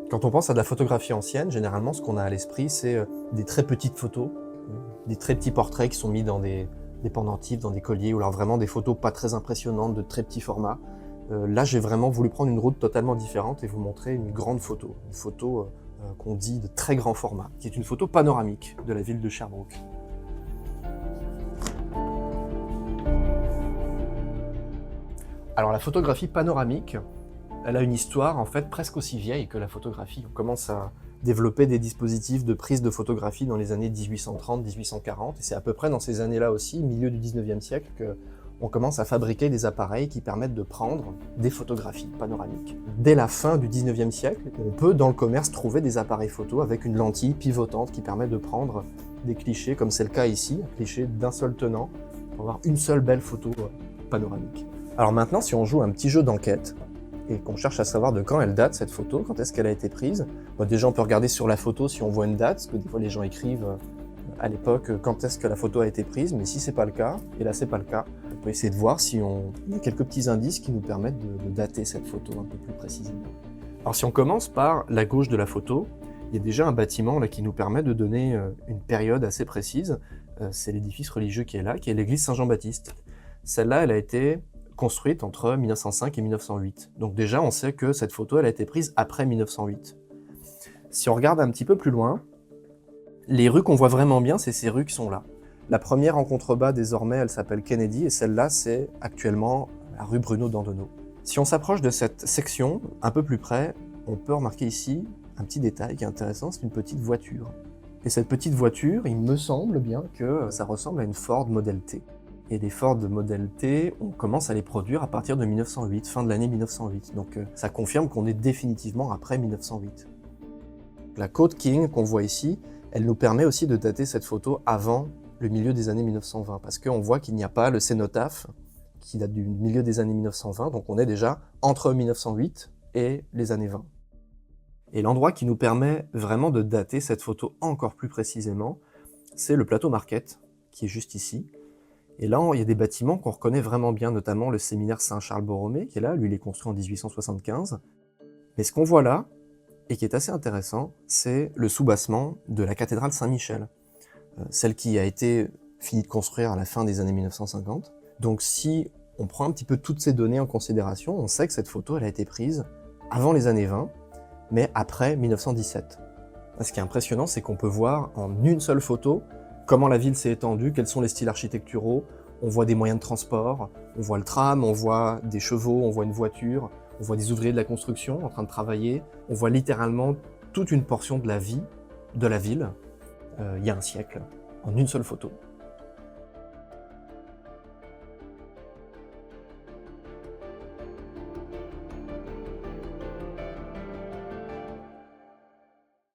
Quand on pense à de la photographie ancienne, généralement, ce qu'on a à l'esprit, c'est des très petites photos, des très petits portraits qui sont mis dans des pendentifs, dans des colliers, ou alors vraiment des photos pas très impressionnantes, de très petits formats. Là, j'ai vraiment voulu prendre une route totalement différente et vous montrer une grande photo, une photo qu'on dit de très grand format, qui est une photo panoramique de la ville de Sherbrooke. Alors la photographie panoramique, elle a une histoire en fait presque aussi vieille que la photographie. On commence à développer des dispositifs de prise de photographie dans les années 1830-1840, et c'est à peu près dans ces années-là aussi, milieu du 19e siècle, qu'on commence à fabriquer des appareils qui permettent de prendre des photographies panoramiques. Dès la fin du 19e siècle, on peut dans le commerce trouver des appareils photo avec une lentille pivotante qui permet de prendre des clichés, comme c'est le cas ici, un cliché d'un seul tenant, pour avoir une seule belle photo panoramique. Alors maintenant, si on joue un petit jeu d'enquête, et qu'on cherche à savoir de quand elle date cette photo, quand est-ce qu'elle a été prise. Bon, déjà on peut regarder sur la photo si on voit une date, parce que des fois les gens écrivent à l'époque quand est-ce que la photo a été prise, mais si c'est pas le cas, et là c'est pas le cas, on peut essayer de voir si on a quelques petits indices qui nous permettent de dater cette photo un peu plus précisément. Alors si on commence par la gauche de la photo, il y a déjà un bâtiment là qui nous permet de donner une période assez précise. C'est l'édifice religieux qui est là, qui est l'église Saint-Jean-Baptiste. Celle-là, elle a été construite entre 1905 et 1908. Donc déjà, on sait que cette photo, elle a été prise après 1908. Si on regarde un petit peu plus loin, les rues qu'on voit vraiment bien, c'est ces rues qui sont là. La première en contrebas, désormais, elle s'appelle Kennedy, et celle-là, c'est actuellement la rue Bruno Dandonneau. Si on s'approche de cette section, un peu plus près, on peut remarquer ici un petit détail qui est intéressant, c'est une petite voiture. Et cette petite voiture, il me semble bien que ça ressemble à une Ford Model T. Et les Ford Model T, on commence à les produire à partir de 1908, fin de l'année 1908. Donc ça confirme qu'on est définitivement après 1908. La Côte King qu'on voit ici, elle nous permet aussi de dater cette photo avant le milieu des années 1920, parce qu'on voit qu'il n'y a pas le cénotaphe qui date du milieu des années 1920, donc on est déjà entre 1908 et les années 20. Et l'endroit qui nous permet vraiment de dater cette photo encore plus précisément, c'est le plateau Marquette, qui est juste ici. Et là, il y a des bâtiments qu'on reconnaît vraiment bien, notamment le séminaire Saint-Charles-Borromée, qui est là, lui il est construit en 1875. Mais ce qu'on voit là, et qui est assez intéressant, c'est le soubassement de la cathédrale Saint-Michel, celle qui a été finie de construire à la fin des années 1950. Donc si on prend un petit peu toutes ces données en considération, on sait que cette photo, elle a été prise avant les années 20, mais après 1917. Ce qui est impressionnant, c'est qu'on peut voir en une seule photo comment la ville s'est étendue, quels sont les styles architecturaux, on voit des moyens de transport, on voit le tram, on voit des chevaux, on voit une voiture, on voit des ouvriers de la construction en train de travailler, on voit littéralement toute une portion de la vie de la ville, il y a un siècle, en une seule photo.